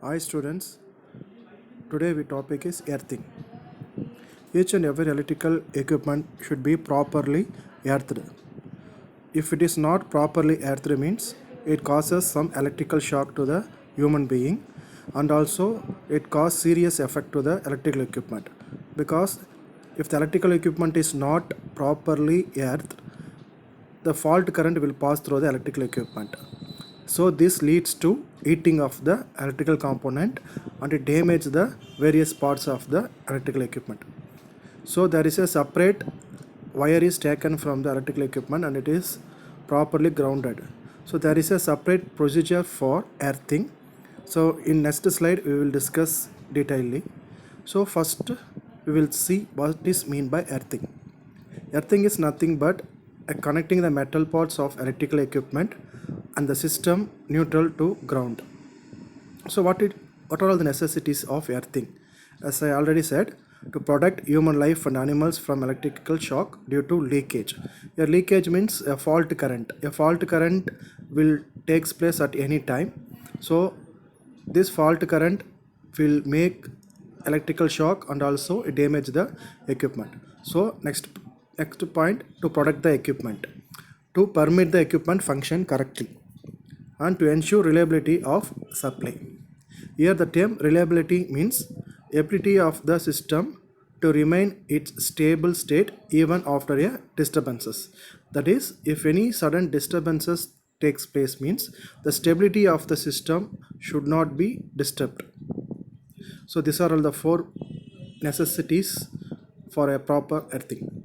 Hi students, today our topic is earthing. Each and every electrical equipment should be properly earthed. If it is not properly earthed means it causes some electrical shock to the human being, and also it causes serious effect to the electrical equipment, because if the electrical equipment is not properly earthed, the fault current will pass through the electrical equipment. So this leads to heating of the electrical component and it damages the various parts of the electrical equipment. So there is a separate wire is taken from the electrical equipment and it is properly grounded. So there is a separate procedure for earthing. So in next slide we will discuss detailedly. So first we will see what is mean by earthing. Earthing is nothing but connecting the metal parts of electrical equipment and the system neutral to ground. So what are all the necessities of earthing? As I already said, to protect human life and animals from electrical shock due to leakage. A leakage means a fault current. A fault current will takes place at any time. So this fault current will make electrical shock and also damage the equipment. So next point, to protect the equipment, to permit the equipment function correctly and to ensure reliability of supply. Here the term reliability means ability of the system to remain its stable state even after a disturbances. That is, if any sudden disturbances takes place means the stability of the system should not be disturbed. So these are all the four necessities for a proper earthing.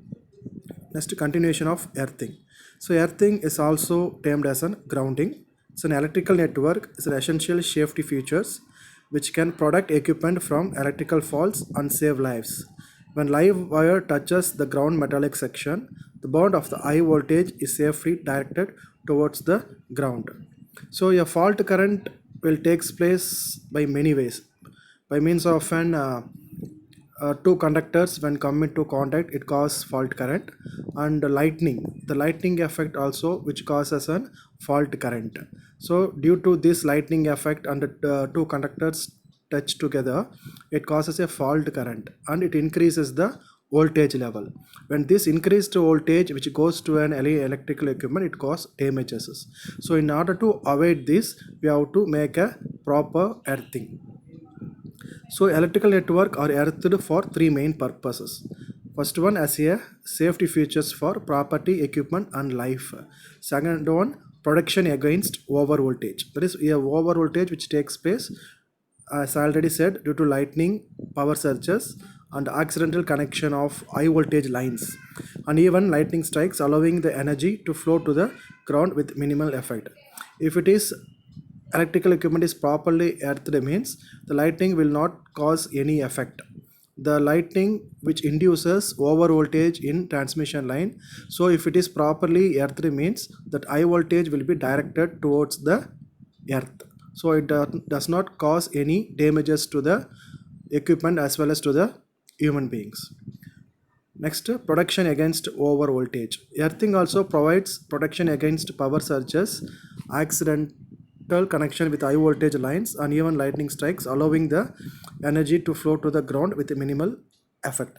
Next, continuation of earthing. So earthing is also termed as an grounding. It's an electrical network. It's an essential safety features which can protect equipment from electrical faults and save lives. When live wire touches the ground metallic section, the bond of the high voltage is safely directed towards the ground. So a fault current will takes place by many ways. By means of an two conductors when come into contact, it causes fault current, and the lightning effect also which causes an fault current. So due to this lightning effect and two conductors touch together, it causes a fault current and it increases the voltage level. When this increased voltage which goes to an electrical equipment, it causes damages. So in order to avoid this, we have to make a proper earthing. So electrical network are earthed for three main purposes. First one, as a safety features for property, equipment and life. Second one, protection against over voltage. That is a over voltage which takes place, as I already said, due to lightning, power surges and accidental connection of high voltage lines, and even lightning strikes allowing the energy to flow to the ground with minimal effect. If it is electrical equipment is properly earthed means the lightning will not cause any effect. The lightning which induces over voltage in transmission line, so if it is properly earthed means that high voltage will be directed towards the earth, so it does not cause any damages to the equipment as well as to the human beings. Next, protection against over voltage. Earthing also provides protection against power surges, accidental connection with high voltage lines, and even lightning strikes, allowing the energy to flow to the ground with minimal effect.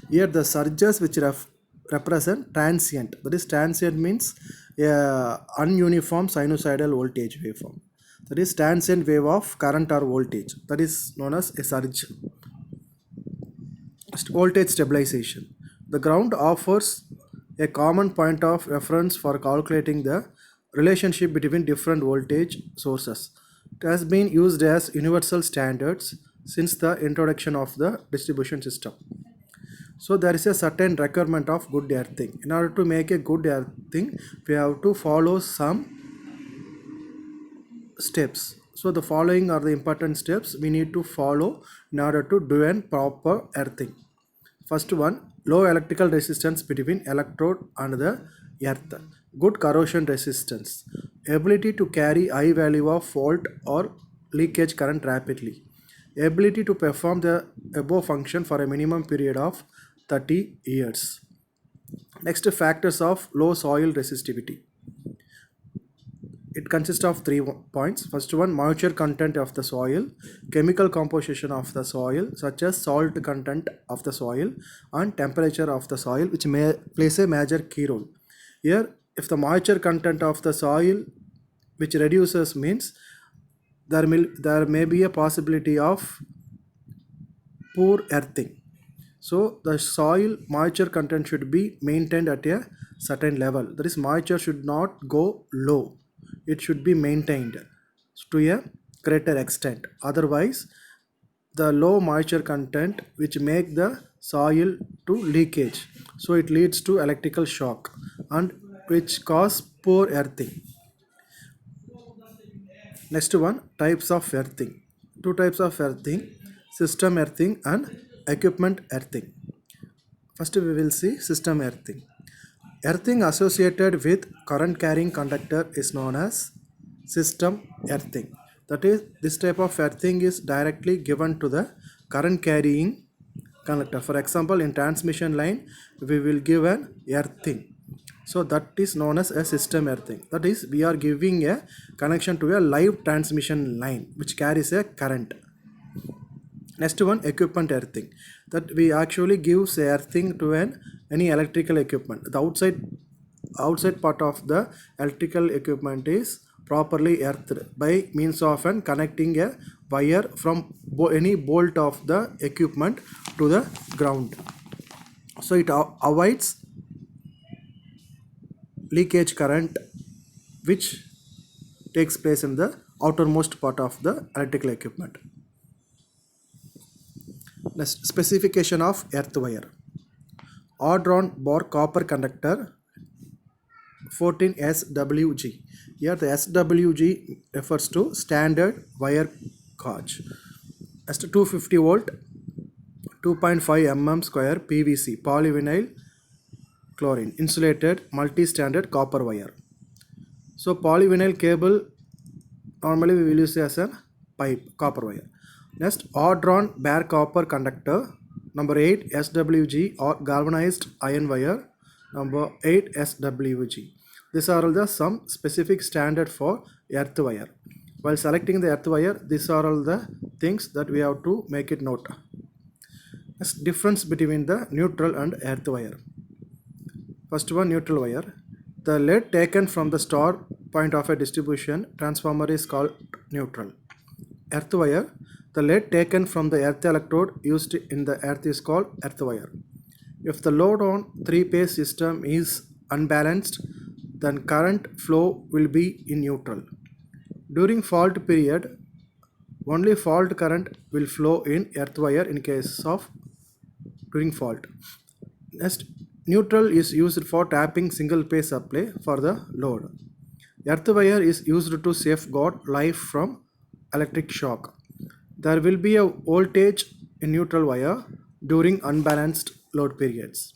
Here, the surges which represent transient. That is, transient means ununiform sinusoidal voltage waveform. That is transient wave of current or voltage. That is known as a surge. Voltage stabilization. The ground offers a common point of reference for calculating the relationship between different voltage sources. It has been used as universal standards since the introduction of the distribution system. So there is a certain requirement of good earthing. In order to make a good earthing, we have to follow some steps. So the following are the important steps we need to follow in order to do a proper earthing. First one, low electrical resistance between electrode and the earth. Good corrosion resistance. Ability to carry high value of fault or leakage current rapidly. Ability to perform the above function for a minimum period of 30 years. Next, factors of low soil resistivity. It consists of three points. First one, moisture content of the soil, chemical composition of the soil such as salt content of the soil, and temperature of the soil, which may plays a major key role. Here, if the moisture content of the soil which reduces means there may be a possibility of poor earthing. So the soil moisture content should be maintained at a certain level. That is, moisture should not go low. It should be maintained to a greater extent. Otherwise, the low moisture content which make the soil to leakage. So it leads to electrical shock and which cause poor earthing. Next one, types of earthing. Two types of earthing, system earthing and equipment earthing. First we will see system earthing. Earthing associated with current carrying conductor is known as system earthing. That is, this type of earthing is directly given to the current carrying conductor. For example, in transmission line we will give an earthing. So that is known as a system earthing. That is, we are giving a connection to a live transmission line which carries a current. Next one, equipment earthing. That we actually gives earthing to any electrical equipment. The outside part of the electrical equipment is properly earthed by means of connecting a wire from any bolt of the equipment to the ground. So it avoids leakage current which takes place in the outermost part of the electrical equipment. Next, specification of earth wire. Odd-drawn bar copper conductor 14 SWG. Here the SWG refers to standard wire gauge. As to 250 volt 2.5 mm square PVC polyvinyl chlorine insulated multi-standard copper wire. So polyvinyl cable normally we will use as a pipe copper wire. Next, odd-drawn bare copper conductor number 8 SWG or galvanized iron wire number 8 SWG. These are all the some specific standard for earth wire. While selecting the earth wire, these are all the things that we have to make it note. Next, difference between the neutral and earth wire. First one, neutral wire. The lead taken from the star point of a distribution transformer is called neutral. Earth wire. The lead taken from the earth electrode used in the earth is called earth wire. If the load on three-phase system is unbalanced, then current flow will be in neutral. During fault period, only fault current will flow in earth wire in case of during fault. Next, neutral is used for tapping single phase supply for the load. Earth wire is used to safeguard life from electric shock. There will be a voltage in neutral wire during unbalanced load periods.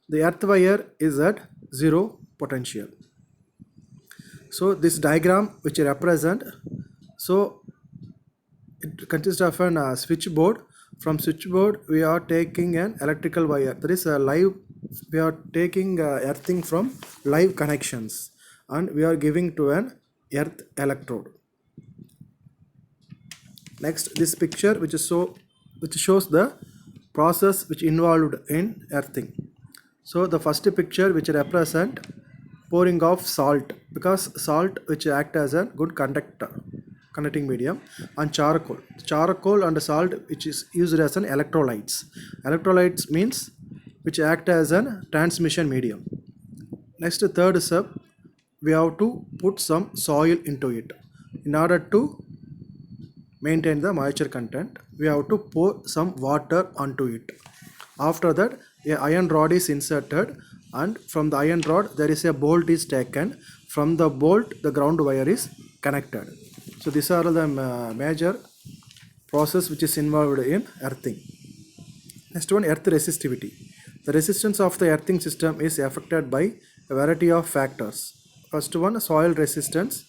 The earth wire is at zero potential. So this diagram which represent, so it consists of a switchboard. From switchboard we are taking an electrical wire. There is a live, we are taking earthing from live connections and we are giving to an earth electrode. Next, this picture which shows the process which involved in earthing. So the first picture which represent pouring of salt, because salt which act as a good conducting medium, and charcoal and salt which is used as an electrolytes means which act as a transmission medium. Next, third step, we have to put some soil into it. In order to maintain the moisture content, we have to pour some water onto it. After that, a iron rod is inserted and from the iron rod there is a bolt is taken. From the bolt the ground wire is connected. So these are the major process which is involved in earthing. Next one, earth resistivity. The resistance of the earthing system is affected by a variety of factors. First one, soil resistance,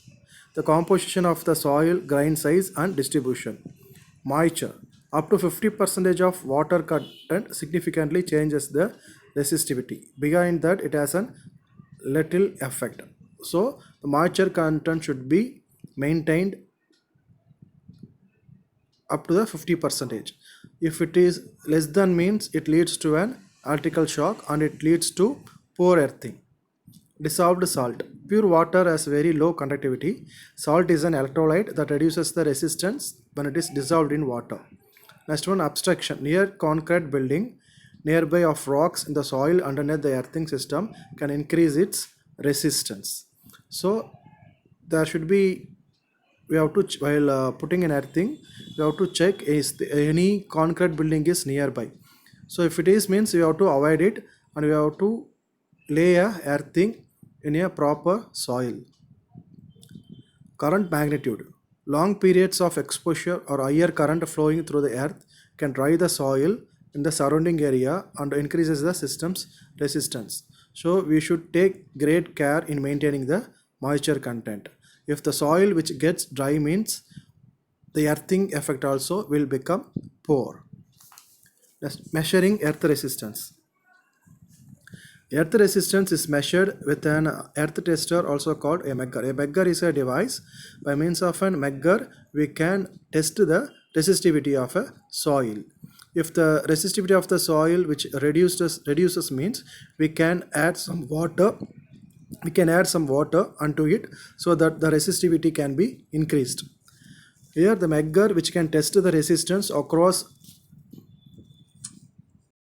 the composition of the soil, grain size and distribution. Moisture, up to 50% of water content significantly changes the resistivity. Behind that it has a little effect. So the moisture content should be maintained up to the 50 percentage. If it is less than, means it leads to an electrical shock and it leads to poor earthing. Dissolved salt. Pure water has very low conductivity. Salt is an electrolyte that reduces the resistance when it is dissolved in water. Next one, obstruction. Near concrete building nearby of rocks in the soil underneath the earthing system can increase its resistance. So there should be, we have to while putting an earthing, we have to check is any concrete building is nearby. So if it is, means we have to avoid it and we have to lay a earthing in a proper soil. Current magnitude. Long periods of exposure or higher current flowing through the earth can dry the soil in the surrounding area and increases the system's resistance. So we should take great care in maintaining the moisture content. If the soil which gets dry, means the earthing effect also will become poor. Next, measuring earth resistance. Earth resistance is measured with an earth tester, also called a megger. A megger is a device by means of an megger we can test the resistivity of a soil. If the resistivity of the soil which reduces, means we can add some water. We can add some water onto it so that the resistivity can be increased. Here the megger which can test the resistance across